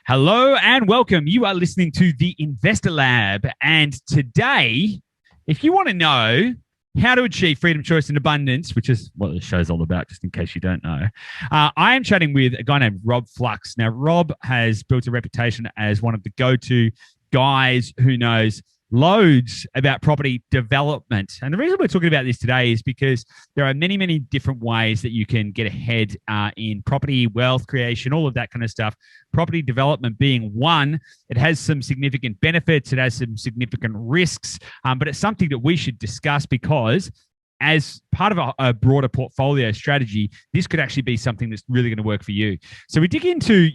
Hello and welcome. You are listening to the Investor Lab. And today, if you want to know how to achieve freedom, choice, and abundance, which is what the show's all about, just in case you don't know, I am chatting with a guy named Rob Flux. Now, Rob has built a reputation as one of the go-to guys who knows loads about property development. And the reason we're talking about this today is because there are many, many different ways that you can get ahead in property, wealth creation, all of that kind of stuff. Property development being one. It has some significant benefits. It has some significant risks, but it's something that we should discuss because as part of a broader portfolio strategy, this could actually be something that's really going to work for you. So we dig into,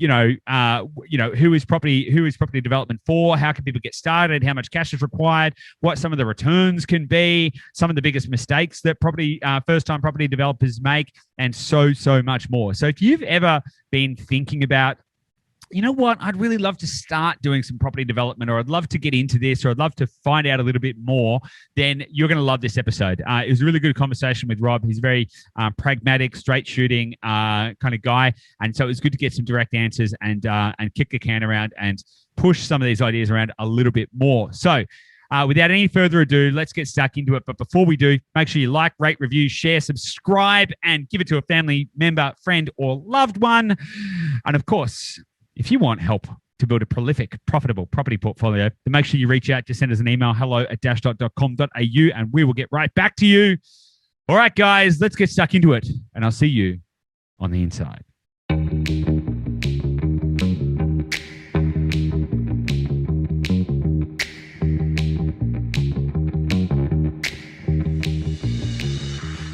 who is property development for? How can people get started? How much cash is required? What some of the returns can be? Some of the biggest mistakes that first-time property developers make, and so much more. So if you've ever been thinking about, you know what, I'd really love to start doing some property development, or I'd love to get into this, or I'd love to find out a little bit more, then you're going to love this episode. It was a really good conversation with Rob. He's very pragmatic, straight shooting kind of guy. And so it was good to get some direct answers and kick the can around and push some of these ideas around a little bit more. So without any further ado, let's get stuck into it. But before we do, make sure you like, rate, review, share, subscribe, and give it to a family member, friend, or loved one. And of course, if you want help to build a prolific, profitable property portfolio, then make sure you reach out. Just send us an email, hello@dashdot.com.au, and we will get right back to you. All right, guys, let's get stuck into it, and I'll see you on the inside.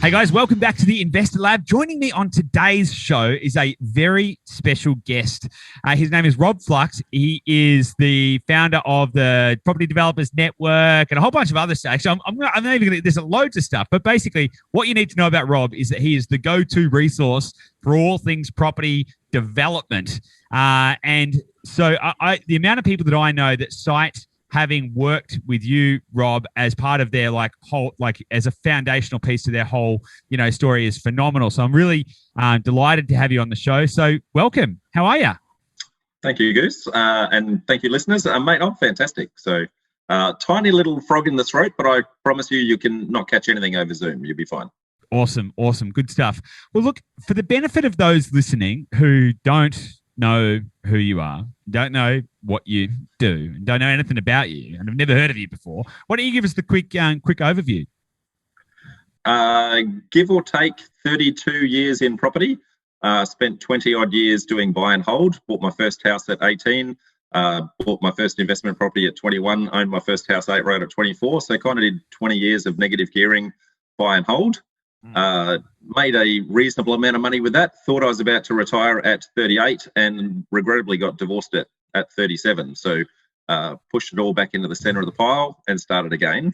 Hey guys, welcome back to the Investor Lab. Joining me on today's show is a very special guest. His name is Rob Flux. He is the founder of the Property Developers Network and a whole bunch of other stuff. Actually, I'm not even going to, there's loads of stuff, but basically what you need to know about Rob is that he is the go-to resource for all things property development. And so the amount of people that I know that cite having worked with you, Rob, as part of their as a foundational piece to their whole, story is phenomenal. So I'm really delighted to have you on the show. So welcome. How are you? Thank you, Goose. And thank you, listeners. Mate, I'm fantastic. So tiny little frog in the throat, but I promise you can not catch anything over Zoom. You'll be fine. Awesome. Good stuff. Well, look, for the benefit of those listening who don't know who you are, don't know what you do, and don't know anything about you, and have never heard of you before, why don't you give us the quick overview? Give or take 32 years in property. Spent 20 odd years doing buy and hold. Bought my first house at 18. Bought my first investment property at 21. Owned my first house outright at 24. So kind of did 20 years of negative gearing, buy and hold. Made a reasonable amount of money with that. Thought I was about to retire at 38 and regrettably got divorced at 37. So pushed it all back into the center of the pile and started again.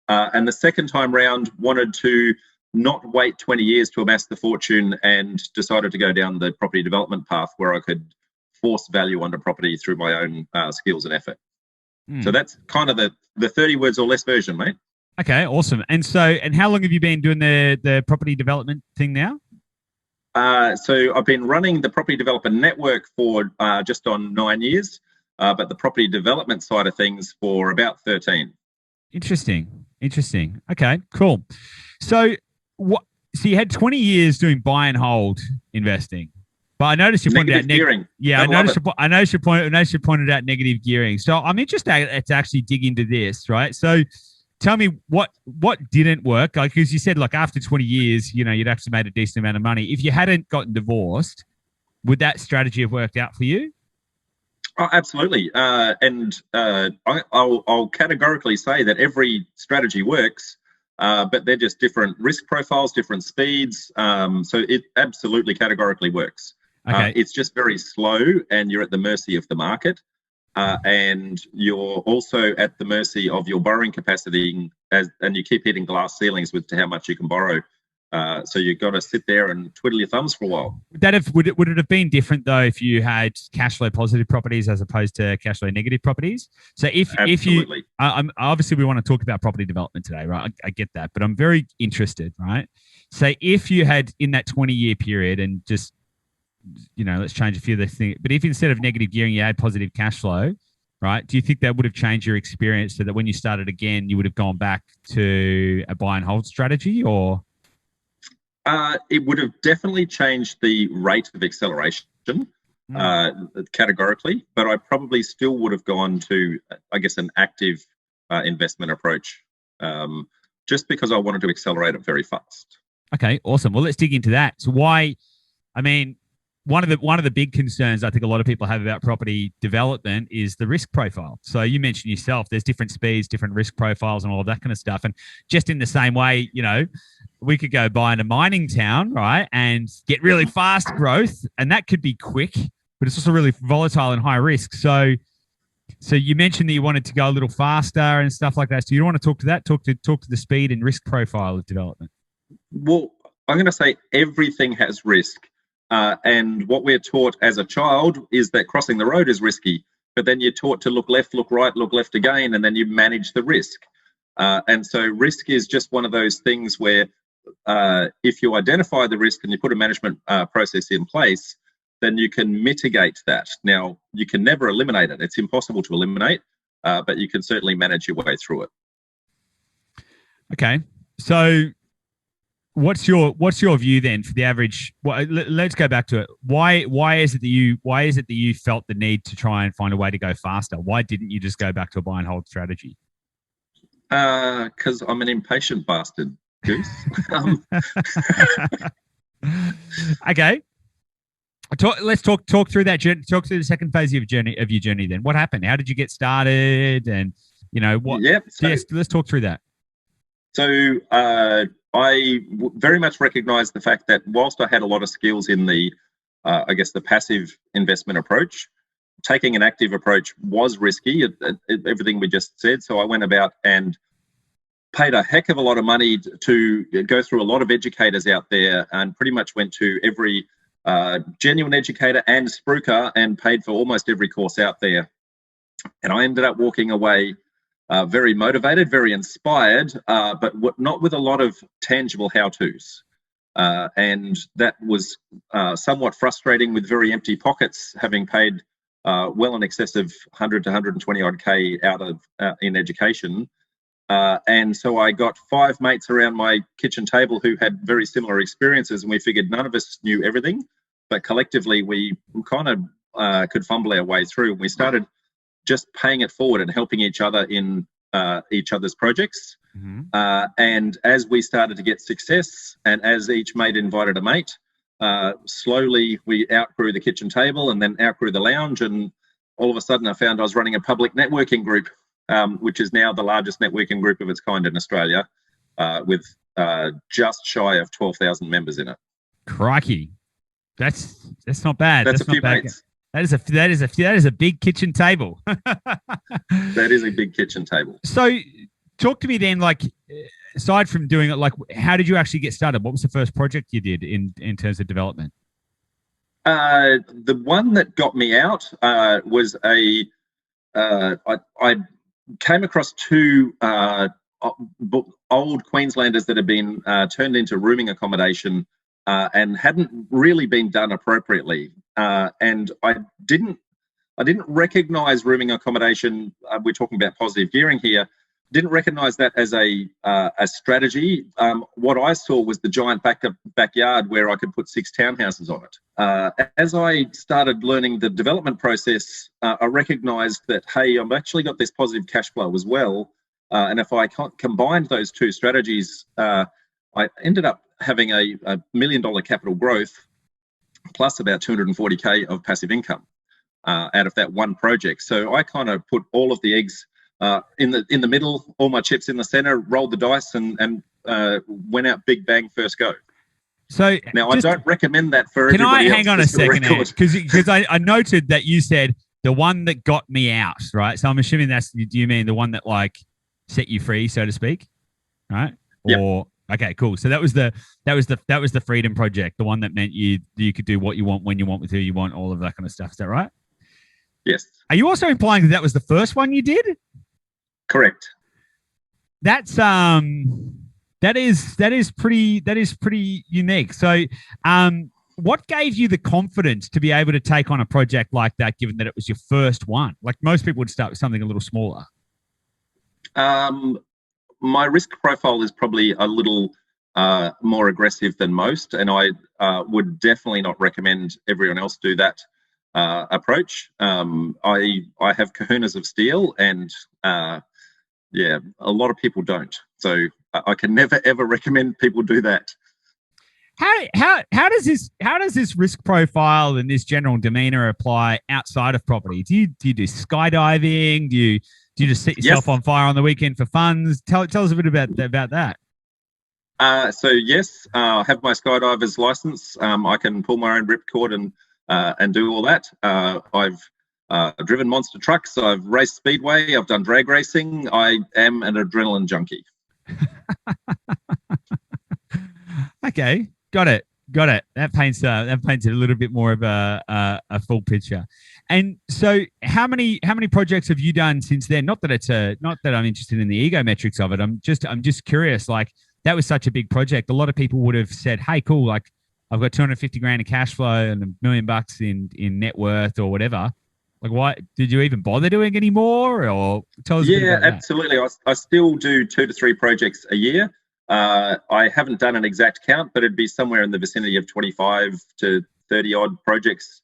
And the second time round, wanted to not wait 20 years to amass the fortune and decided to go down the property development path where I could force value onto property through my own skills and effort. So that's kind of the 30 words or less version, mate. Okay, awesome. And how long have you been doing the property development thing now? So I've been running the Property Developer Network for just on 9 years, but the property development side of things for about 13. Interesting. Okay, cool. So you had 20 years doing buy and hold investing, but I noticed you pointed out gearing. Yeah, I noticed you pointed out negative gearing. So I'm interested to actually dig into this, right? So tell me what didn't work, because you said after 20 years, you'd actually made a decent amount of money. If you hadn't gotten divorced, would that strategy have worked out for you? Oh, absolutely. I'll categorically say that every strategy works, but they're just different risk profiles, different speeds. So it absolutely categorically works. Okay. It's just very slow and you're at the mercy of the market. And you're also at the mercy of your borrowing capacity, and you keep hitting glass ceilings with how much you can borrow. So you've got to sit there and twiddle your thumbs for a while. Would it have been different though if you had cash flow positive properties as opposed to cash flow negative properties? So if you, obviously we want to talk about property development today, right? I get that, but I'm very interested, right? So if you had in that 20-year period and just let's change a few of those things. But if instead of negative gearing, you had positive cash flow, right? Do you think that would have changed your experience so that when you started again, you would have gone back to a buy and hold strategy, or? It would have definitely changed the rate of acceleration categorically, but I probably still would have gone to, I guess, an active investment approach, just because I wanted to accelerate it very fast. Okay, awesome. Well, let's dig into that. So why, I mean, one of the big concerns I think a lot of people have about property development is the risk profile. So you mentioned yourself, there's different speeds, different risk profiles and all of that kind of stuff. And just in the same way, we could go buy in a mining town, right, and get really fast growth, and that could be quick, but it's also really volatile and high risk. So you mentioned that you wanted to go a little faster and stuff like that. So you don't want to talk to that? Talk to the speed and risk profile of development. Well, I'm going to say everything has risk. And what we're taught as a child is that crossing the road is risky, but then you're taught to look left, look right, look left again, and then you manage the risk. And so risk is just one of those things where if you identify the risk and you put a management process in place, then you can mitigate that. Now, you can never eliminate it. It's impossible to eliminate, but you can certainly manage your way through it. Okay. So what's your view then for the average? Well, let's go back to it. Why is it that you felt the need to try and find a way to go faster? Why didn't you just go back to a buy and hold strategy? Because I'm an impatient bastard, Goose. Okay. Let's talk through that journey. Talk through the second phase of your journey. Then, what happened? How did you get started? And what? Yep. Yes, let's talk through that. So I very much recognise the fact that whilst I had a lot of skills in the, I guess, the passive investment approach, taking an active approach was risky. Everything we just said. So I went about and paid a heck of a lot of money to go through a lot of educators out there, and pretty much went to every genuine educator and spruiker and paid for almost every course out there. And I ended up walking away very motivated, very inspired, but not with a lot of tangible how-tos. And that was somewhat frustrating, with very empty pockets, having paid well in excess of 100 to 120 odd K out of in education. And so I got 5 mates around my kitchen table who had very similar experiences, and we figured none of us knew everything, but collectively we kind of could fumble our way through. We started just paying it forward and helping each other in each other's projects. Mm-hmm. And as we started to get success, and as each mate invited a mate, slowly we outgrew the kitchen table and then outgrew the lounge. And all of a sudden I found I was running a public networking group, which is now the largest networking group of its kind in Australia, with just shy of 12,000 members in it. Crikey. That's not bad. That's a few mates. That is a big kitchen table. That is a big kitchen table. So talk to me then, like, aside from doing it, like, how did you actually get started? What was the first project you did in terms of development? The one that got me out was I came across 2 old Queenslanders that had been turned into rooming accommodation and hadn't really been done appropriately. And I didn't recognise rooming accommodation. We're talking about positive gearing here. Didn't recognise that as a strategy. What I saw was the giant backyard where I could put 6 townhouses on it. As I started learning the development process, I recognised that, hey, I've actually got this positive cash flow as well. And if I combined those 2 strategies, I ended up having a $1 million capital growth plus about 240K of passive income out of that one project. So I kind of put all of the eggs in the middle, all my chips in the center, rolled the dice, and went out big bang first go. So now I don't recommend that for everybody else. Can I hang on a second, because I noted that you said the one that got me out, right? So I'm assuming do you mean the one that like set you free, so to speak, right? Yep. Or okay, cool. So that was the freedom project, the one that meant you could do what you want, when you want, with who you want, all of that kind of stuff. Is that right? Yes. Are you also implying that was the first one you did? Correct. That's that is pretty unique. So what gave you the confidence to be able to take on a project like that, given that it was your first one? Like most people would start with something a little smaller. My risk profile is probably a little more aggressive than most, and I would definitely not recommend everyone else do that approach. I have kahunas of steel, and yeah, a lot of people don't. So I can never ever recommend people do that. How does this risk profile and this general demeanor apply outside of property? Do you do skydiving? Do you just set yourself on fire on the weekend for funds? Tell us a bit about that. So yes, I have my skydiver's license. I can pull my own ripcord and do all that. I've driven monster trucks. I've raced speedway. I've done drag racing. I am an adrenaline junkie. Okay, got it. That paints a little bit more of a full picture. And so, how many projects have you done since then? Not that I'm interested in the ego metrics of it. I'm just curious. Like, that was such a big project. A lot of people would have said, "Hey, cool! Like, I've got 250 grand in cash flow and $1 million in net worth or whatever." Like, why did you even bother doing any more? Or tell us a bit about that. Absolutely. I still do 2 to 3 projects a year. I haven't done an exact count, but it'd be somewhere in the vicinity of 25 to 30 odd projects,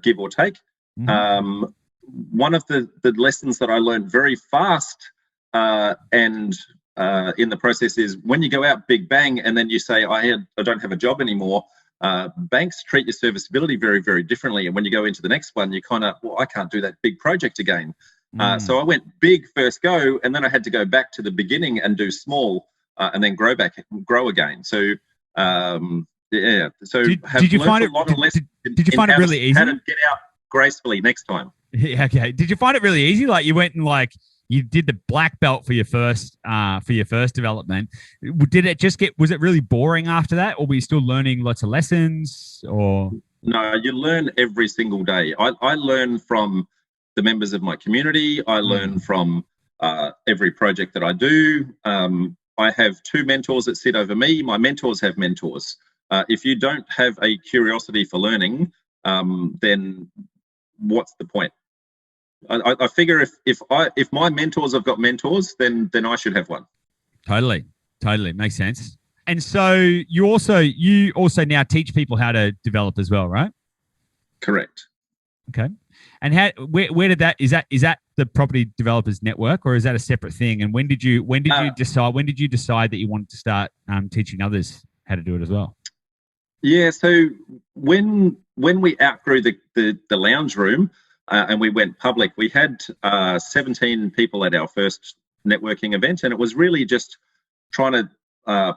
give or take. Mm-hmm. One of the lessons that I learned very fast and in the process is when you go out big bang and then you say, I don't have a job anymore, banks treat your serviceability very, very differently. And when you go into the next one, you kind of, well, I can't do that big project again. So I went big first go, and then I had to go back to the beginning and do small. And then grow again. So, yeah. So, did you find it? Did you find it really easy? How to get out gracefully next time? Yeah, okay. Did you find it really easy? Like you went and you did the black belt for your first development. Did it just was it really boring after that, or were you still learning lots of lessons? Or no, you learn every single day. I learn from the members of my community. I learn from every project that I do. I have 2 mentors that sit over me. My mentors have mentors. If you don't have a curiosity for learning, then what's the point? I figure if my mentors have got mentors, then I should have one. Totally makes sense. And so you also now teach people how to develop as well, right? Correct. Okay. And where did that is that the Property Developers Network, or is that a separate thing? And when did you decide that you wanted to start teaching others how to do it as well? Yeah, so when we outgrew the lounge room and we went public, we had 17 people at our first networking event, and it was really just trying to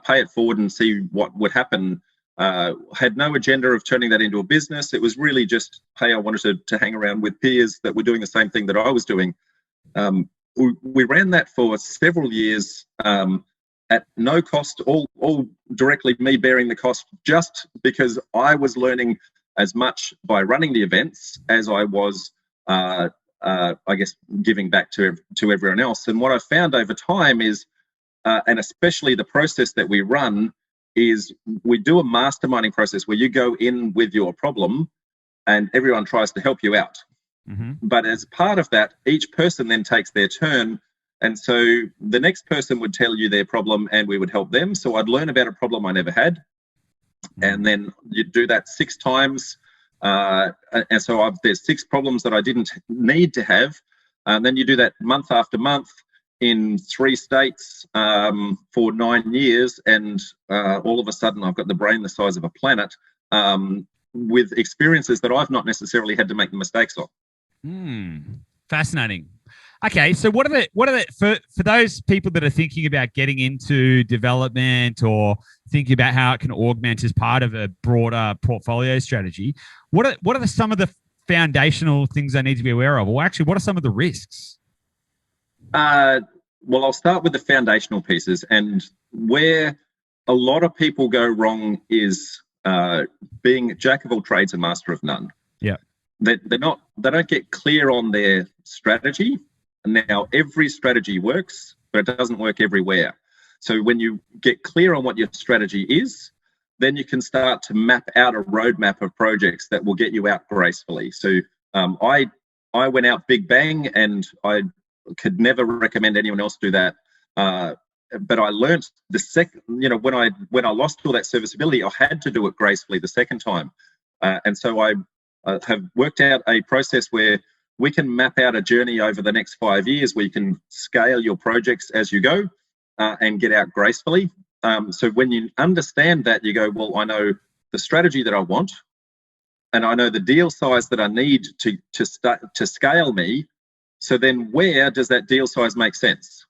pay it forward and see what would happen. Had no agenda of turning that into a business. It was really just, hey, I wanted to hang around with peers that were doing the same thing that I was doing. We ran that for several years at no cost, all directly me bearing the cost, just because I was learning as much by running the events as I was, I guess, giving back to everyone else. And what I found over time is, and especially the process that we run, is we do a masterminding process where you go in with your problem and everyone tries to help you out. Mm-hmm. But as part of that, each person then takes their turn. And so the next person would tell you their problem and we would help them. So I'd learn about a problem I never had. Mm-hmm. And then you do that 6 times. And so there's 6 problems that I didn't need to have. And then you do that month after month in 3 states for 9 years, and all of a sudden I've got the brain the size of a planet with experiences that I've not necessarily had to make the mistakes of. Fascinating. Okay, so what are the for those people that are thinking about getting into development or thinking about how it can augment as part of a broader portfolio strategy? What are some of the foundational things they need to be aware of, or actually, what are some of the risks? Well, I'll start with the foundational pieces, and where a lot of people go wrong is being jack of all trades and master of none. Yeah, they don't get clear on their strategy. Now, every strategy works, but it doesn't work everywhere. So when you get clear on what your strategy is, then you can start to map out a roadmap of projects that will get you out gracefully. So I went out big bang, and I could never recommend anyone else do that. But I learned the second, when I lost all that serviceability, I had to do it gracefully the second time. And so I have worked out a process where we can map out a journey over the next 5 years where you can scale your projects as you go and get out gracefully. So when you understand that, you go, well, I know the strategy that I want, and I know the deal size that I need to scale me. So then where does that deal size make sense?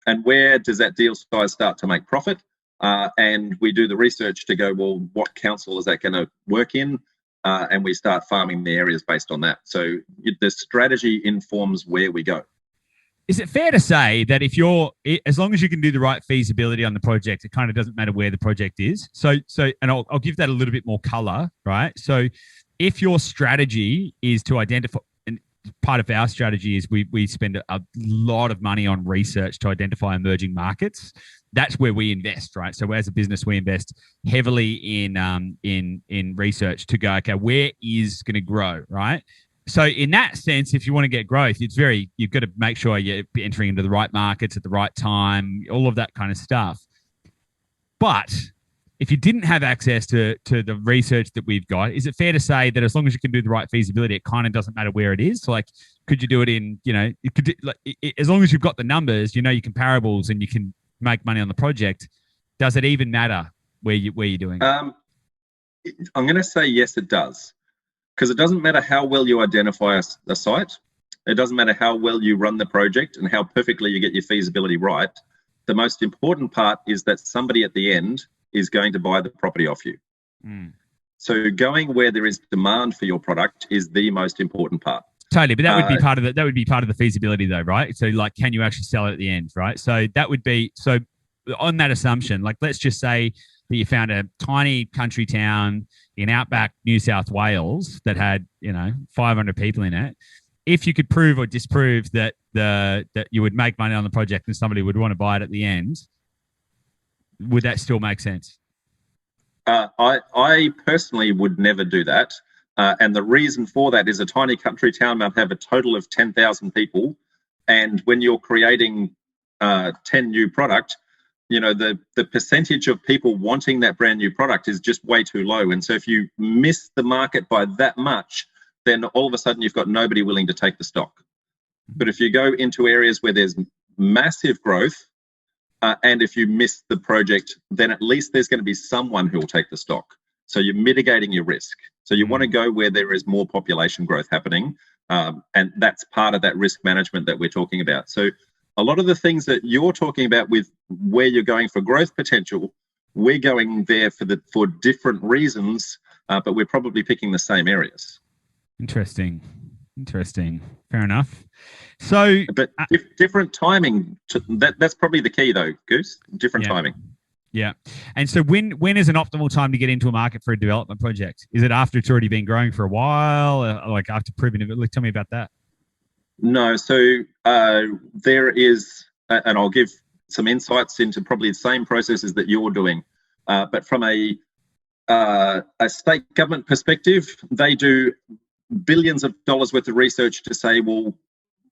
And where does that deal size start to make profit? And we do the research to go, well, what council is that going to work in? And we start farming the areas based on that. So the strategy informs where we go. Is it fair to say that as long as you can do the right feasibility on the project, it kind of doesn't matter where the project is? So, and I'll give that a little bit more color, right? So if your strategy is to identify, and part of our strategy is we spend a lot of money on research to identify emerging markets. That's where we invest, right? So as a business, we invest heavily in research to go, okay, where is going to grow, right? So in that sense, if you want to get growth, you've got to make sure you're entering into the right markets at the right time, all of that kind of stuff. But if you didn't have access to the research that we've got, is it fair to say that as long as you can do the right feasibility, it kind of doesn't matter where it is? So like, could you do it in, as long as you've got the numbers, your comparables, and you can make money on the project, does it even matter where you're doing it? I'm going to say yes, it does. Because it doesn't matter how well you identify a site. It doesn't matter how well you run the project and how perfectly you get your feasibility right. The most important part is that somebody at the end is going to buy the property off you. So going where there is demand for your product is the most important part. Totally, but that would be part of the feasibility, though, right? So, like, can you actually sell it at the end, right? So that would be on that assumption. Like, let's just say that you found a tiny country town in outback New South Wales that had 500 people in it. If you could prove or disprove that you would make money on the project and somebody would want to buy it at the end, would that still make sense? I personally would never do that. And the reason for that is a tiny country town might have a total of 10,000 people. And when you're creating 10 new product, the percentage of people wanting that brand new product is just way too low. And so if you miss the market by that much, then all of a sudden you've got nobody willing to take the stock. But if you go into areas where there's massive growth, and if you miss the project, then at least there's going to be someone who will take the stock. So you're mitigating your risk. So you want to go where there is more population growth happening. And that's part of that risk management that we're talking about. So a lot of the things that you're talking about with where you're going for growth potential, we're going there for different reasons, but we're probably picking the same areas. Interesting. Fair enough. So, but different timing. That's probably the key, though, Goose. Different timing. Yeah. And so when is an optimal time to get into a market for a development project? Is it after it's already been growing for a while, like after proving it? Tell me about that. No. So there is, and I'll give some insights into probably the same processes that you're doing. But from a state government perspective, they do billions of dollars worth of research to say, well,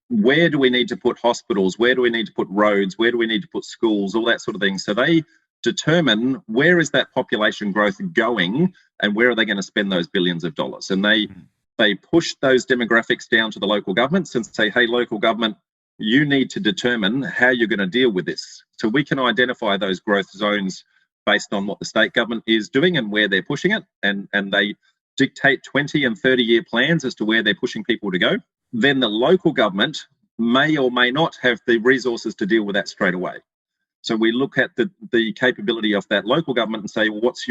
where do we need to put hospitals? Where do we need to put roads? Where do we need to put schools? All that sort of thing. So they determine where is that population growth going and where are they going to spend those billions of dollars. And they push those demographics down to the local governments and say, hey, local government, you need to determine how you're going to deal with this. So we can identify those growth zones based on what the state government is doing and where they're pushing it. And they dictate 20 and 30-year plans as to where they're pushing people to go. Then the local government may or may not have the resources to deal with that straight away. So we look at the capability of that local government and say, well, what's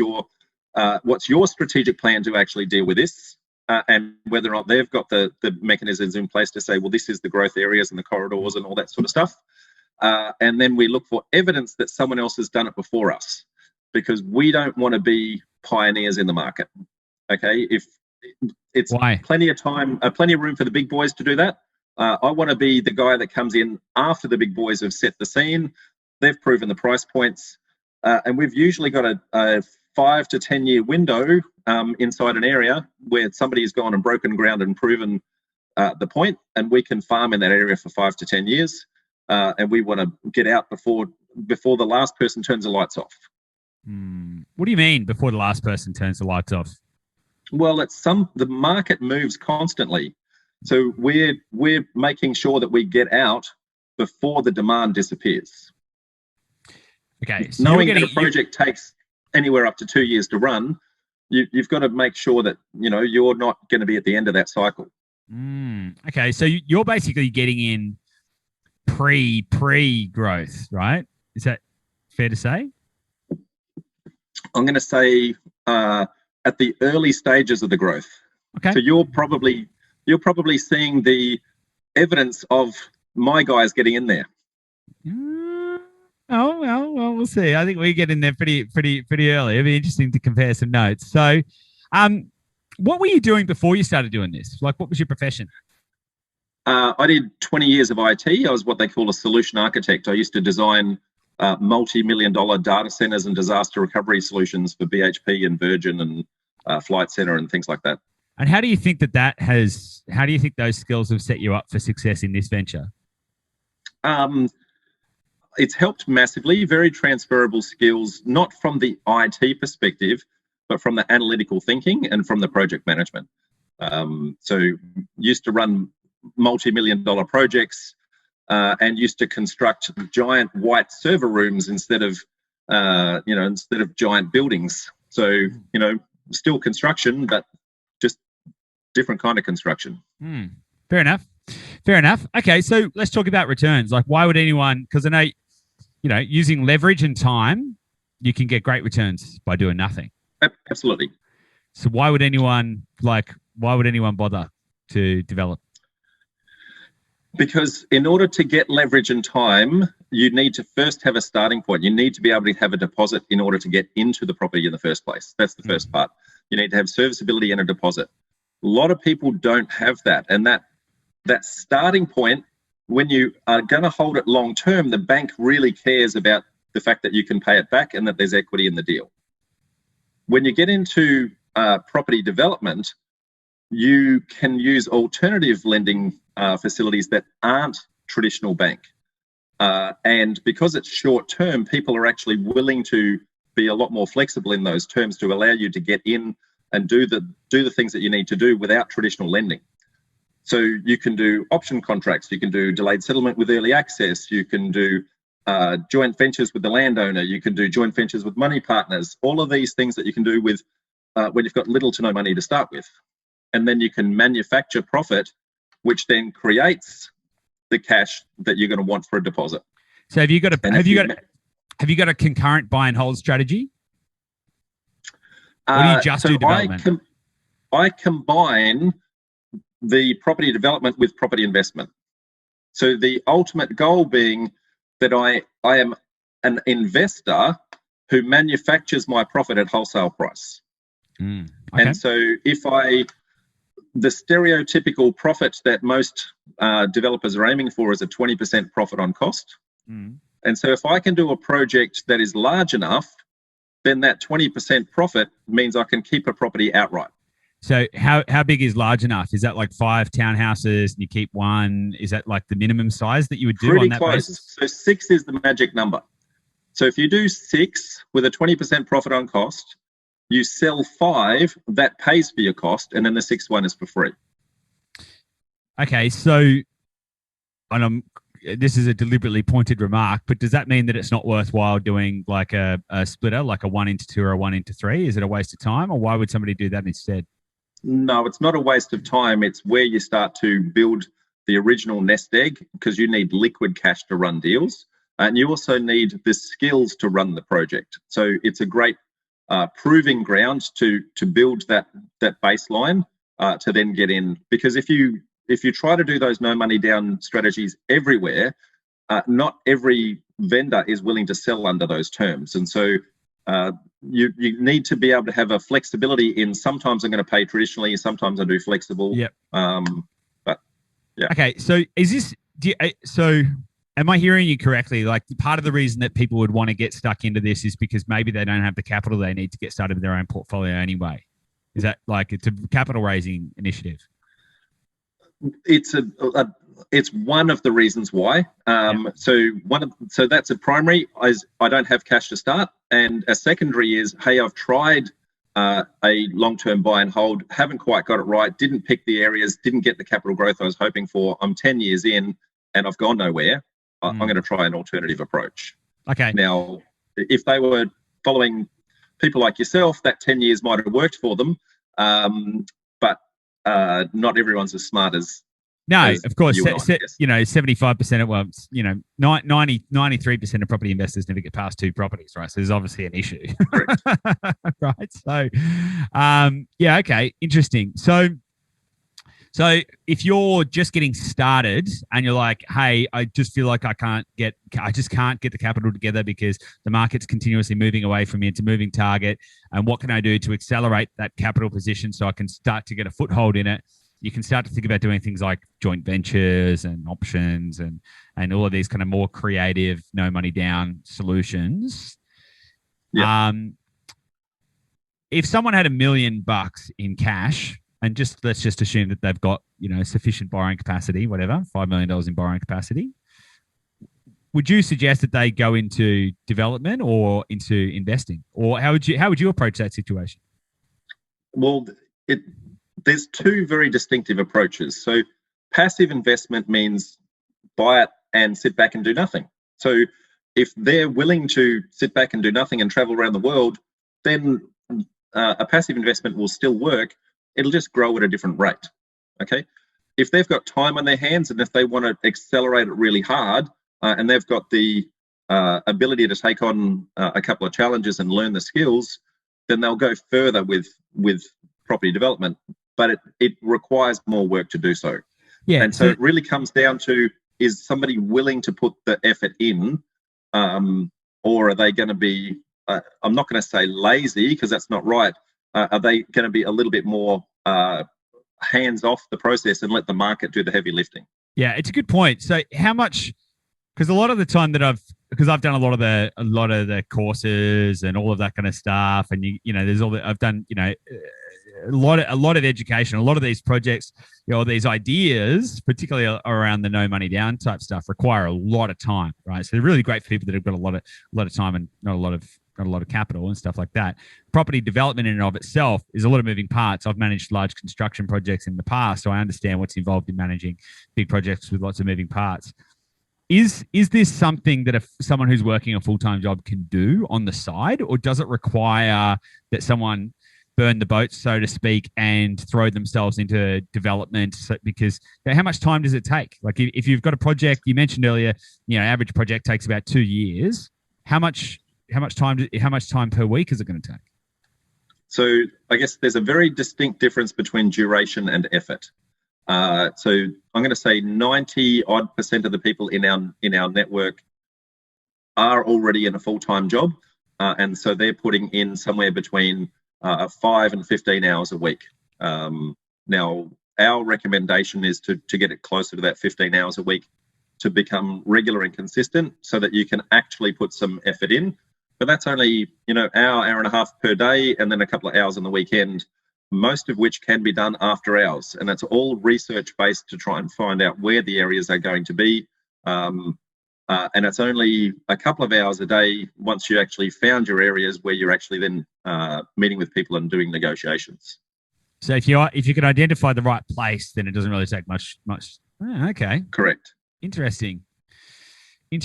your strategic plan to actually deal with this? And whether or not they've got the mechanisms in place to say, well, this is the growth areas and the corridors and all that sort of stuff. And then we look for evidence that someone else has done it before us, because we don't want to be pioneers in the market. Okay, if it's plenty of time, plenty of room for the big boys to do that. I want to be the guy that comes in after the big boys have set the scene. They've proven the price points, and we've usually got a 5 to 10 year window inside an area where somebody has gone and broken ground and proven the point, and we can farm in that area for 5 to 10 years, and we want to get out before the last person turns the lights off. What do you mean before the last person turns the lights off? Well, the market moves constantly, so we're making sure that we get out before the demand disappears. Okay, so knowing that a project takes anywhere up to 2 years to run, you've got to make sure that you're not going to be at the end of that cycle. Okay, so you're basically getting in pre growth, right? Is that fair to say? I'm going to say at the early stages of the growth. Okay. So you're probably seeing the evidence of my guys getting in there. Oh well, we'll see. I think we get in there pretty early. It'd be interesting to compare some notes. So, what were you doing before you started doing this? Like, what was your profession? I did 20 years of IT. I was what they call a solution architect. I used to design multi-million-dollar data centers and disaster recovery solutions for BHP and Virgin and Flight Centre and things like that. And how do you think how do you think those skills have set you up for success in this venture? It's helped massively. Very transferable skills, not from the IT perspective, but from the analytical thinking and from the project management. So used to run multi-million-dollar projects and used to construct giant white server rooms instead of giant buildings. So still construction, but just different kind of construction. Fair enough. Okay, so let's talk about returns. Like, why would anyone? Because I know, using leverage and time, you can get great returns by doing nothing. Absolutely. So why would anyone bother to develop? Because in order to get leverage and time, you need to first have a starting point. You need to be able to have a deposit in order to get into the property in the first place. That's the first part. You need to have serviceability and a deposit. A lot of people don't have that. And that starting point, when you are going to hold it long term, the bank really cares about the fact that you can pay it back and that there's equity in the deal. When you get into property development, you can use alternative lending facilities that aren't traditional bank. And because it's short term, people are actually willing to be a lot more flexible in those terms to allow you to get in and do the things that you need to do without traditional lending. So you can do option contracts, you can do delayed settlement with early access, you can do joint ventures with the landowner, you can do joint ventures with money partners, all of these things that you can do with when you've got little to no money to start with. And then you can manufacture profit, which then creates the cash that you're going to want for a deposit. So have you got a concurrent buy and hold strategy? Or do you just do development? I combine the property development with property investment. So the ultimate goal being that I am an investor who manufactures my profit at wholesale price. Okay. And so the stereotypical profit that most developers are aiming for is a 20% profit on cost. And so if I can do a project that is large enough, then that 20% profit means I can keep a property outright. So how big is large enough? Is that like 5 townhouses and you keep one? Is that like the minimum size that you would do Pretty on that close. basis? So 6 is the magic number. So if you do 6 with a 20% profit on cost, you sell 5, that pays for your cost, and then the 6th one is for free. Okay, so this is a deliberately pointed remark, but does that mean that it's not worthwhile doing like a splitter, like a 1 into 2 or a 1 into 3? Is it a waste of time, or why would somebody do that instead? No, it's not a waste of time. It's where you start to build the original nest egg, because you need liquid cash to run deals, and you also need the skills to run the project. So it's a great proving ground to build that baseline to then get in. Because if you try to do those no money down strategies everywhere, not every vendor is willing to sell under those terms. And so you need to be able to have a flexibility in, sometimes I'm going to pay traditionally, sometimes I do flexible. Yep. But yeah. Okay, so is this so am I hearing you correctly? Like part of the reason that people would want to get stuck into this is because maybe they don't have the capital they need to get started with their own portfolio anyway. Is that like it's a capital raising initiative? It's one of the reasons why. So that's a primary is I don't have cash to start, and a secondary is, hey, I've tried a long-term buy and hold, haven't quite got it right, didn't pick the areas, didn't get the capital growth I was hoping for. I'm 10 years in and I've gone nowhere. I'm going to try an alternative approach. Okay. Now, if they were following people like yourself, that 10 years might have worked for them, but not everyone's as smart as of course. 75% of, well, 93% of property investors never get past 2 properties, right? So there's obviously an issue. Correct. Right. So, okay. Interesting. So if you're just getting started and you're like, hey, I just feel like I just can't get the capital together because the market's continuously moving away from me. It's a moving target. And what can I do to accelerate that capital position so I can start to get a foothold in it? You can start to think about doing things like joint ventures and options and all of these kind of more creative, no money down solutions. Yeah. If someone had $1 million in cash, and let's just assume that they've got, sufficient borrowing capacity, whatever, $5 million in borrowing capacity, would you suggest that they go into development or into investing? Or how would you approach that situation? Well, there's 2 very distinctive approaches. So passive investment means buy it and sit back and do nothing. So if they're willing to sit back and do nothing and travel around the world, then a passive investment will still work. It'll just grow at a different rate. Okay. If they've got time on their hands and if they want to accelerate it really hard and they've got the ability to take on a couple of challenges and learn the skills, then they'll go further with property development. But it requires more work to do so. Yeah. And so it really comes down to, is somebody willing to put the effort in, or are they going to be, I'm not going to say lazy because that's not right. Are they going to be a little bit more hands off the process and let the market do the heavy lifting? Yeah, it's a good point. So how much, because a lot of the time that I've done a lot of the courses and all of that kind of stuff, and there's all that I've done, a lot of education, a lot of these projects, these ideas, particularly around the no money down type stuff, require a lot of time, right? So they're really great for people that have got a lot of time and not a lot of capital and stuff like that. Property development in and of itself is a lot of moving parts. I've managed large construction projects in the past, so I understand what's involved in managing big projects with lots of moving parts. Is this something that someone who's working a full-time job can do on the side, or does it require that someone burn the boats, so to speak, and throw themselves into development? Because how much time does it take? Like if you've got a project, you mentioned earlier, average project takes about 2 years. How much time per week is it going to take? So I guess there's a very distinct difference between duration and effort. So I'm going to say 90% of the people in our network are already in a full-time job, and so they're putting in somewhere between 5 and 15 hours a week. Now, our recommendation is to get it closer to that 15 hours a week to become regular and consistent, so that you can actually put some effort in. But that's only hour and a half per day, and then a couple of hours on the weekend, most of which can be done after hours. And that's all research based to try and find out where the areas are going to be. And it's only a couple of hours a day once you actually found your areas, where you're actually then meeting with people and doing negotiations. So if you can identify the right place, then it doesn't really take much. Oh, okay. Correct. Interesting. And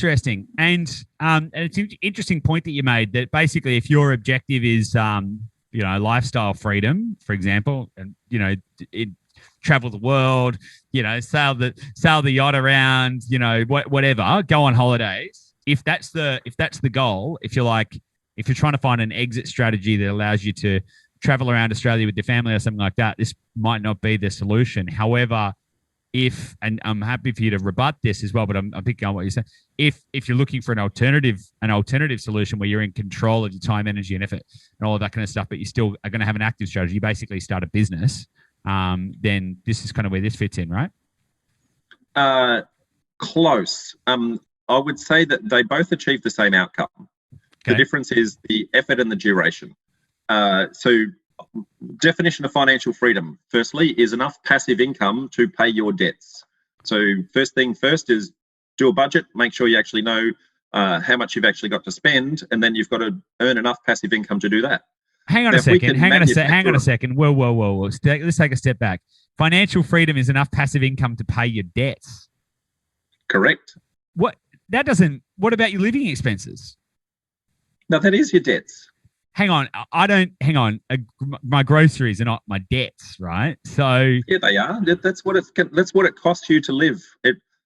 it's an interesting point that you made, that basically if your objective is lifestyle freedom, for example, and travel the world, sail the yacht around, whatever, go on holidays. If that's the goal, if you're trying to find an exit strategy that allows you to travel around Australia with your family or something like that, this might not be the solution. However, and I'm happy for you to rebut this as well, but I'm picking on what you're saying. If you're looking for an alternative solution where you're in control of your time, energy, and effort, and all of that kind of stuff, but you still are going to have an active strategy, you basically start a business, then this is kind of where this fits in, right? Close. I would say that they both achieve the same outcome. The difference is the effort and the duration. So definition of financial freedom, firstly, is enough passive income to pay your debts. So first thing first is do a budget, make sure you actually know how much you've actually got to spend, and then you've got to earn enough passive income to do that. Hang on a second. Whoa. Let's take a step back. Financial freedom is enough passive income to pay your debts. Correct. What about your living expenses? No, that is your debts. Hang on. My groceries are not my debts, right? So yeah, they are. That's what it costs you to live.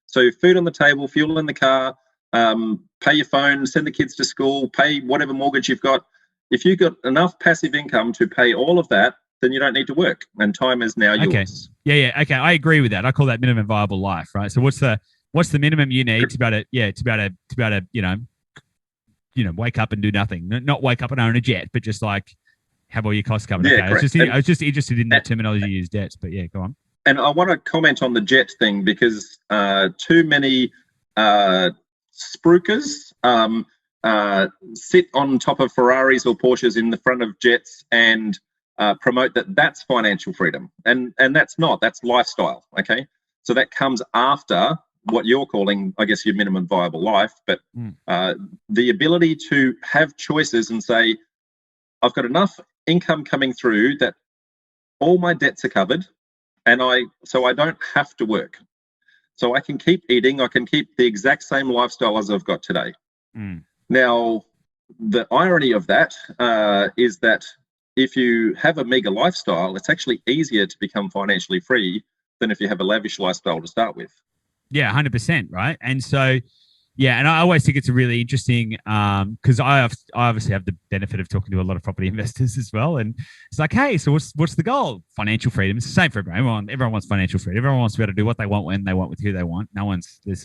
So food on the table, fuel in the car, pay your phone, send the kids to school, pay whatever mortgage you've got. If you've got enough passive income to pay all of that, then you don't need to work, and time is now yours. Yeah. Okay, I agree with that. I call that minimum viable life, right? So what's the minimum you need to be able to wake up and do nothing? Not wake up and own a jet, but just like have all your costs covered. Yeah, okay. I was just interested in that terminology you use, debts, but yeah, go on. And I want to comment on the jet thing because too many spruikers sit on top of Ferraris or Porsches in the front of jets and promote that's financial freedom. And that's not. That's lifestyle, okay? So that comes after what you're calling, I guess, your minimum viable life. But the ability to have choices and say, I've got enough income coming through that all my debts are covered, so I don't have to work. So I can keep eating, I can keep the exact same lifestyle as I've got today. Now, the irony of that is that if you have a meager lifestyle, it's actually easier to become financially free than if you have a lavish lifestyle to start with. Yeah, 100%, right? And so, yeah, and I always think it's a really interesting because I obviously have the benefit of talking to a lot of property investors as well. And it's like, hey, so what's the goal? Financial freedom. It's the same for everyone. Everyone wants financial freedom. Everyone wants to be able to do what they want when they want with who they want. I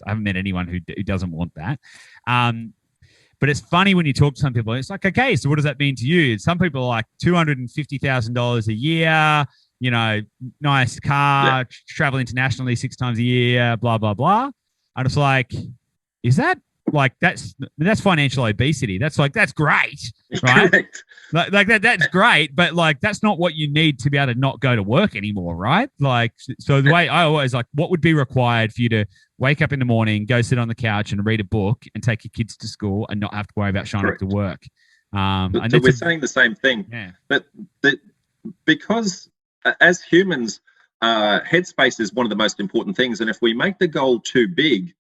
haven't met anyone who doesn't want that. But it's funny when you talk to some people, it's like, okay, so what does that mean to you? Some people are like $250,000 a year, nice car, travel internationally 6 times a year, blah, blah, blah. And it's like, is that like that's financial obesity? That's great, right? like that's great, but like that's not what you need to be able to not go to work anymore, right? Like, so the way I always like, what would be required for you to wake up in the morning, go sit on the couch and read a book and take your kids to school and not have to worry about showing up to work? So we're saying the same thing. Yeah. That because as humans, headspace is one of the most important things, and if we make the goal too big,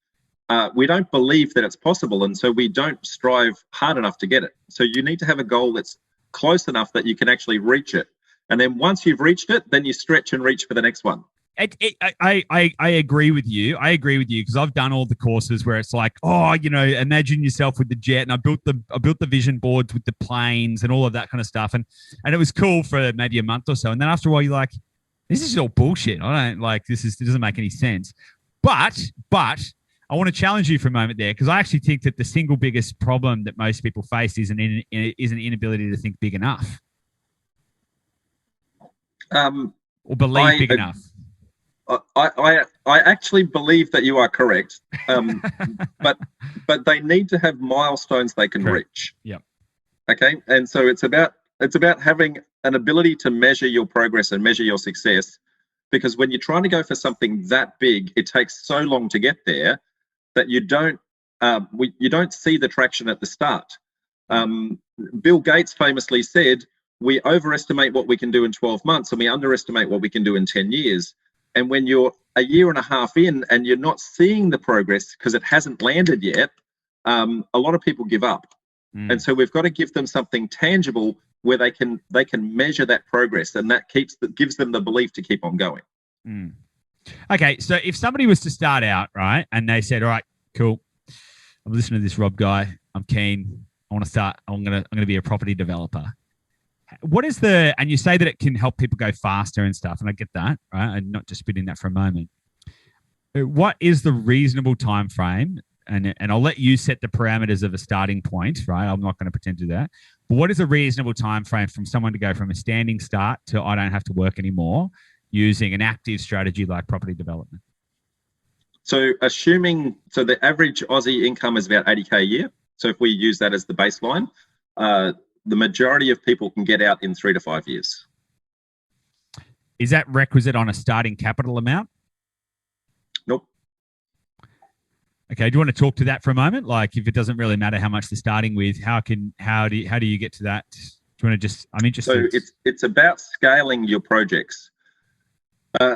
we don't believe that it's possible, and so we don't strive hard enough to get it. So you need to have a goal that's close enough that you can actually reach it, and then once you've reached it, then you stretch and reach for the next one. I agree with you. I agree with you because I've done all the courses where it's like, imagine yourself with the jet, and I built the vision boards with the planes and all of that kind of stuff, and it was cool for maybe a month or so, and then after a while you're like, this is all bullshit. I don't like this. It doesn't make any sense. But I want to challenge you for a moment there because I actually think that the single biggest problem that most people face is an inability to think big enough or believe big enough. I actually believe that you are correct, but they need to have milestones they can reach. Yeah. Okay, and so it's about having an ability to measure your progress and measure your success, because when you're trying to go for something that big, it takes so long to get there that you don't see the traction at the start. Bill Gates famously said, we overestimate what we can do in 12 months and we underestimate what we can do in 10 years. And when you're a year and a half in and you're not seeing the progress because it hasn't landed yet, a lot of people give up. And so we've got to give them something tangible where they can measure that progress, and that gives them the belief to keep on going. Okay, so if somebody was to start out, right, and they said, all right, cool, I'm listening to this Rob guy, I'm keen, I want to start, I'm gonna be a property developer. What is and you say that it can help people go faster and stuff, and I get that, right? And not just spitting that for a moment. What is the reasonable time frame? And I'll let you set the parameters of a starting point, right? I'm not going to pretend to do that. But what is a reasonable time frame from someone to go from a standing start to I don't have to work anymore using an active strategy like property development? So the average Aussie income is about 80K a year. So if we use that as the baseline, the majority of people can get out in 3 to 5 years. Is that requisite on a starting capital amount? Nope. Okay. Do you want to talk to that for a moment? Like, if it doesn't really matter how much they're starting with, how do you get to that? Do you want to just? I'm interested. So it's about scaling your projects.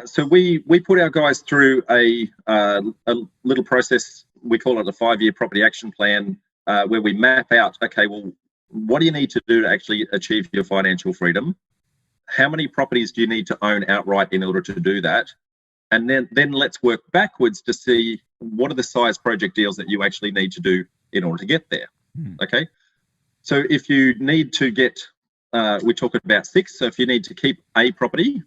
So we put our guys through a little process. We call it a 5-year property action plan, where we map out, okay, well, what do you need to do to actually achieve your financial freedom? How many properties do you need to own outright in order to do that? And then let's work backwards to see what are the size project deals that you actually need to do in order to get there. Okay. So if you need to get, we're talking about 6. So if you need to keep a property,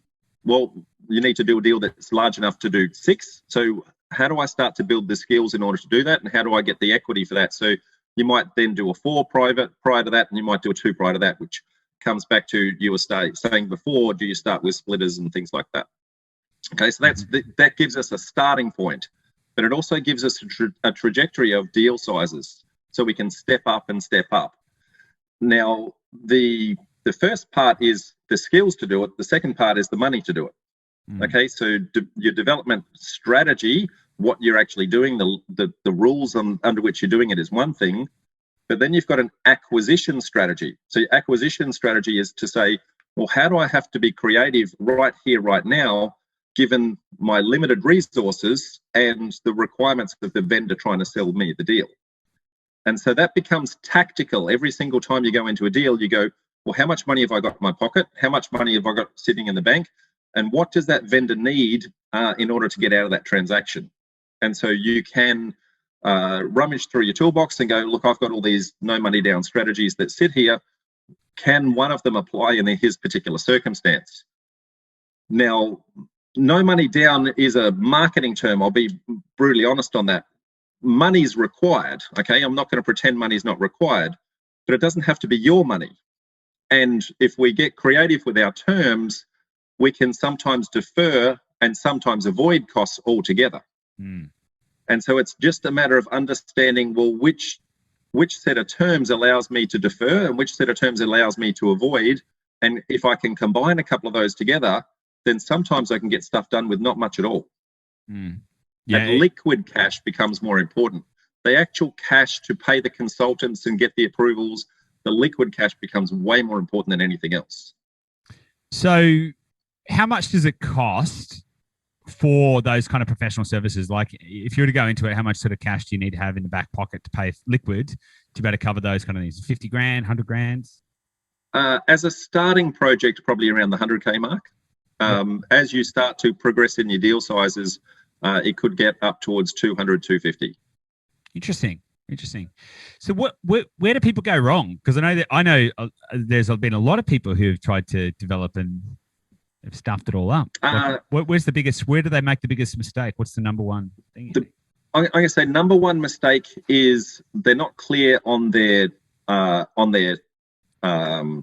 well, you need to do a deal that's large enough to do 6. So how do I start to build the skills in order to do that? And how do I get the equity for that? So you might then do a 4 private prior to that, and you might do a 2 prior to that, which comes back to you were saying before, do you start with splitters and things like that? Okay, so that gives us a starting point, but it also gives us a trajectory of deal sizes, so we can step up and step up. Now, the first part is the skills to do it. The second part is the money to do it. Okay, so your development strategy, what you're actually doing, the rules under which you're doing it is one thing, but then you've got an acquisition strategy. So your acquisition strategy is to say, well, how do I have to be creative right here, right now, given my limited resources and the requirements of the vendor trying to sell me the deal? And so that becomes tactical. Every single time you go into a deal, you go, well, how much money have I got in my pocket? How much money have I got sitting in the bank? And what does that vendor need in order to get out of that transaction? And so you can rummage through your toolbox and go, look, I've got all these no money down strategies that sit here. Can one of them apply in his particular circumstance? Now, no money down is a marketing term. I'll be brutally honest on that. Money's required, okay? I'm not going to pretend money's not required, but it doesn't have to be your money. And if we get creative with our terms, we can sometimes defer and sometimes avoid costs altogether. And so it's just a matter of understanding, well, which set of terms allows me to defer and which set of terms allows me to avoid. And if I can combine a couple of those together, then sometimes I can get stuff done with not much at all. Yeah. And liquid cash becomes more important. The actual cash to pay the consultants and get the approvals, the liquid cash becomes way more important than anything else. So how much does it cost for those kind of professional services? Like, if you were to go into it, how much sort of cash do you need to have in the back pocket to pay liquid to be able to cover those kind of things? 50 grand, 100 grand? As a starting project, probably around the 100K mark. As you start to progress in your deal sizes, it could get up towards 200, 250. Interesting. So where do people go wrong? Because I know there's been a lot of people who have tried to develop and have stuffed it all up. Where's the biggest? Where do they make the biggest mistake? What's the number one thing? I'm going to say number one mistake is they're not clear on their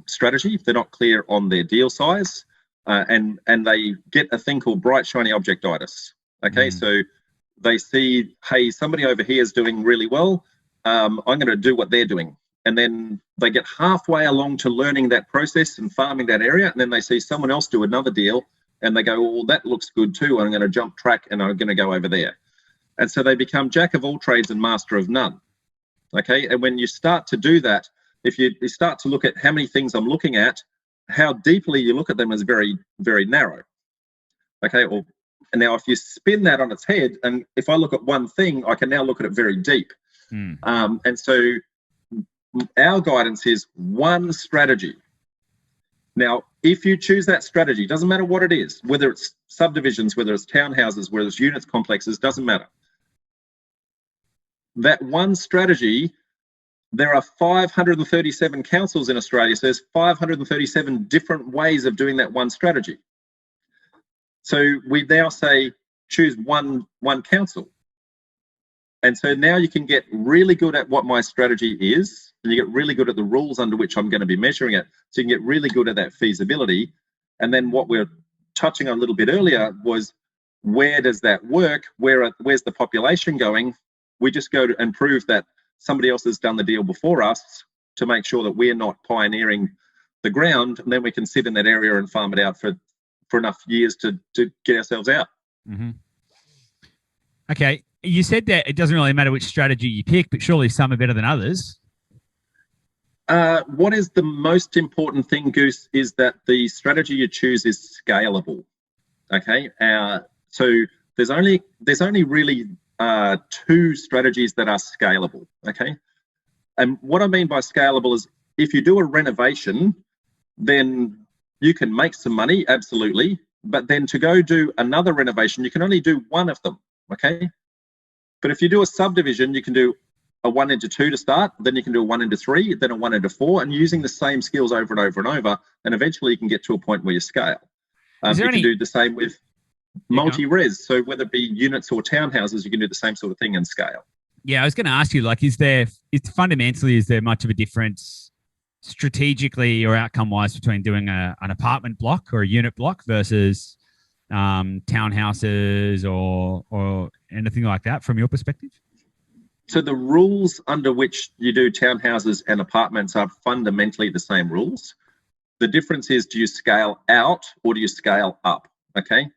strategy. They're not clear on their deal size, and they get a thing called bright shiny objectitis. Okay, so they see, hey, somebody over here is doing really well. I'm going to do what they're doing. And then they get halfway along to learning that process and farming that area. And then they see someone else do another deal and they go, well, that looks good too. I'm going to jump track and I'm going to go over there. And so they become jack of all trades and master of none. Okay. And when you start to do that, if you start to look at how many things I'm looking at, how deeply you look at them is very, very narrow. Okay. Well, and now if you spin that on its head, and if I look at one thing, I can now look at it very deep. And so our guidance is one strategy. Now, if you choose that strategy, doesn't matter what it is, whether it's subdivisions, whether it's townhouses, whether it's units, complexes, doesn't matter. That one strategy, there are 537 councils in Australia, so there's 537 different ways of doing that one strategy. So we now say, choose one council. And so now you can get really good at what my strategy is, and you get really good at the rules under which I'm going to be measuring it. So you can get really good at that feasibility. And then what we're touching on a little bit earlier was, where does that work? Where's the population going? We just go and prove that somebody else has done the deal before us to make sure that we're not pioneering the ground, and then we can sit in that area and farm it out for enough years to get ourselves out. Mm-hmm. Okay, you said that it doesn't really matter which strategy you pick, but surely some are better than others. What is the most important thing, Goose, is that the strategy you choose is scalable. Okay, so there's only really two strategies that are scalable. Okay, and what I mean by scalable is if you do a renovation, then you can make some money, absolutely. But then to go do another renovation, you can only do one of them. Okay, but if you do a subdivision, you can do a 1 into 2 to start, then you can do a 1 into 3, then a 1 into 4, and using the same skills over and over and over, and eventually you can get to a point where you scale. You can do the same with multi-res. So whether it be units or townhouses, you can do the same sort of thing and scale. Yeah, I was going to ask you, like, is there much of a difference strategically or outcome-wise between doing an apartment block or a unit block versus townhouses or anything like that from your perspective? So the rules under which you do townhouses and apartments are fundamentally the same rules. The difference is, do you scale out or do you scale up? Okay,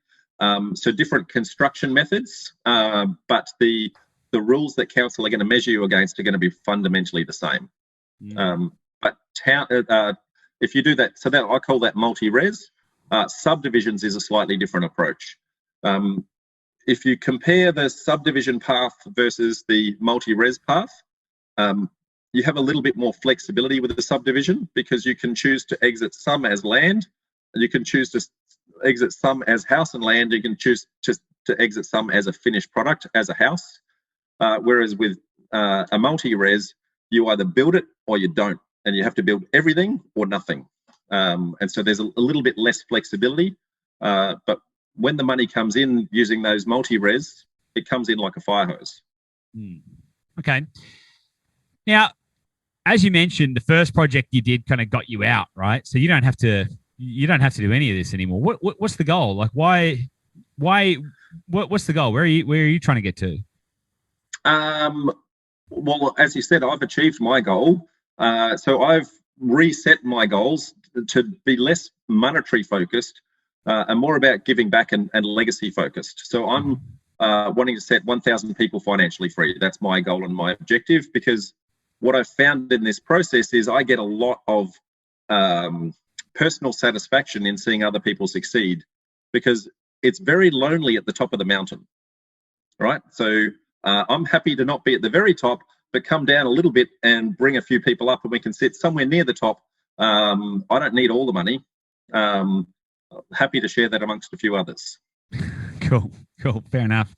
so different construction methods, but the rules that council are going to measure you against are going to be fundamentally the same. But if you do that, so that I call that multi-res. Subdivisions is a slightly different approach. If you compare the subdivision path versus the multi-res path, you have a little bit more flexibility with the subdivision because you can choose to exit some as land, and you can choose to exit some as house and land. You can choose to exit some as a finished product, as a house. Whereas with a multi-res, you either build it or you don't, and you have to build everything or nothing. And so there's a little bit less flexibility, but when the money comes in using those multi-res, it comes in like a fire hose. Okay. Now, as you mentioned, the first project you did kind of got you out, right? So you don't have to do any of this anymore. What's the goal? Like, what's the goal? Where are you trying to get to? Well, as you said, I've achieved my goal. So I've reset my goals to be less monetary focused and more about giving back and legacy focused. So I'm wanting to set 1,000 people financially free. That's my goal and my objective, because what I've found in this process is I get a lot of personal satisfaction in seeing other people succeed, because it's very lonely at the top of the mountain, right? So I'm happy to not be at the very top, but come down a little bit and bring a few people up, and we can sit somewhere near the top. I don't need all the money. Happy to share that amongst a few others. Cool. Fair enough.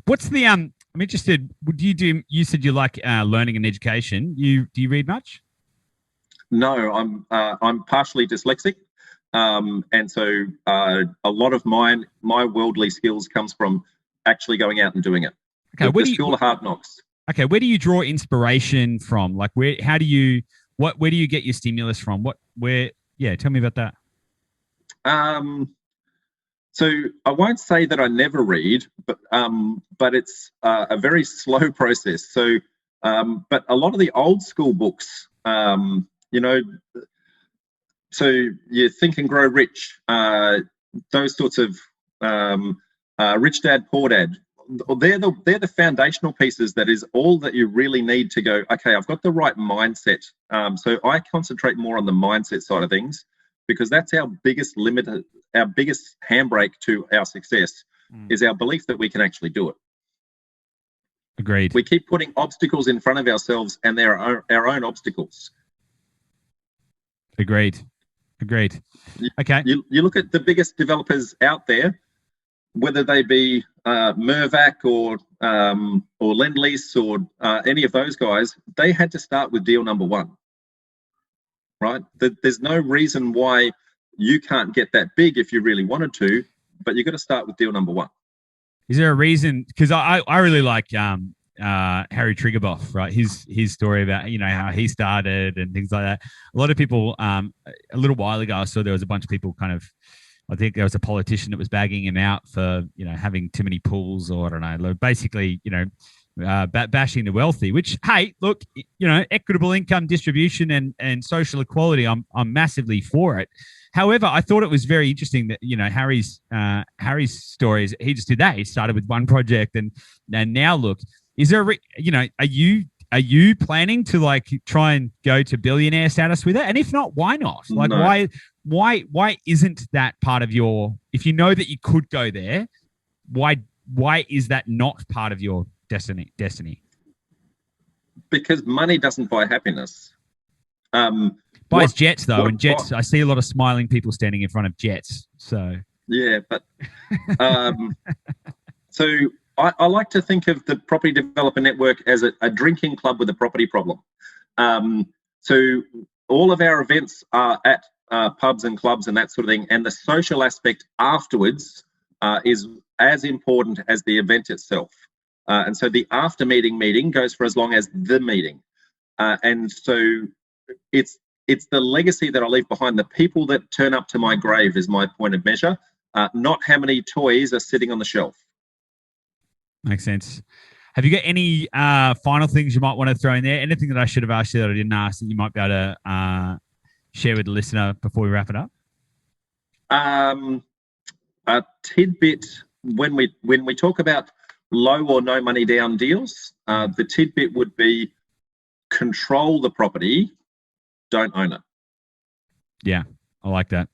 What's the I'm interested. You said you like learning and education. Do you read much? No, I'm partially dyslexic, and so a lot of my worldly skills comes from actually going out and doing it. Okay, the school of hard knocks. Okay, where do you draw inspiration from? Like, where do you get your stimulus from? Tell me about that. So I won't say that I never read, but it's a very slow process. So, but a lot of the old school books, so you Think and Grow Rich, those sorts of Rich Dad, Poor Dad. They're the foundational pieces. That is all that you really need to go, okay, I've got the right mindset. So I concentrate more on the mindset side of things, because that's our biggest limit, our biggest handbrake to our success is our belief that we can actually do it. Agreed. We keep putting obstacles in front of ourselves, and they're our own obstacles. Agreed. Okay. You look at the biggest developers out there, whether they be Mirvac or Lendlease or any of those guys, they had to start with deal number one, right? There's no reason why you can't get that big if you really wanted to, but you've got to start with deal number one. Is there a reason? Because I really like Harry Triggerboff, right? His story about how he started and things like that. A lot of people a little while ago, I saw there was a bunch of people kind of I think there was a politician that was bagging him out for, having too many pools, or I don't know, basically, bashing the wealthy, which, hey, look, equitable income distribution and social equality, I'm massively for it. However, I thought it was very interesting that, Harry's stories, he just did that. He started with one project and now look, is there, are you planning to like try and go to billionaire status with it? And if not, why not? Like, no. Why isn't that part of your, if you know that you could go there, why is that not part of your destiny? Because money doesn't buy happiness. Buys jets though, and jets. I see a lot of smiling people standing in front of jets. So yeah, but so I like to think of the Property Developer Network as a drinking club with a property problem. So all of our events are at pubs and clubs and that sort of thing, and the social aspect afterwards is as important as the event itself. And so the after meeting goes for as long as the meeting. And so it's the legacy that I leave behind. The people that turn up to my grave is my point of measure, not how many toys are sitting on the shelf. Makes sense. Have you got any final things you might want to throw in there? Anything that I should have asked you that I didn't ask that you might be able to share with the listener before we wrap it up? A tidbit, when we talk about low or no money down deals, the tidbit would be control the property, don't own it. Yeah, I like that.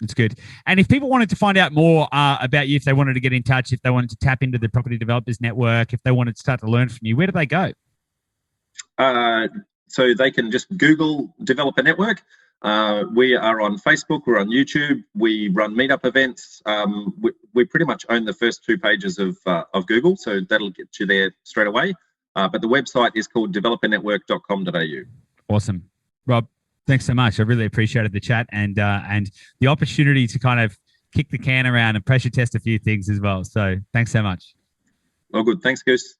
It's good. And if people wanted to find out more about you, if they wanted to get in touch, if they wanted to tap into the Property Developers Network, if they wanted to start to learn from you, where do they go? So they can just Google Developer Network. We are on Facebook. We're on YouTube. We run meetup events. We pretty much own the first 2 pages of Google, so that'll get you there straight away. But the website is called developernetwork.com.au. Awesome. Rob, thanks so much. I really appreciated the chat and the opportunity to kind of kick the can around and pressure test a few things as well. So thanks so much. Well, good. Thanks, Goose.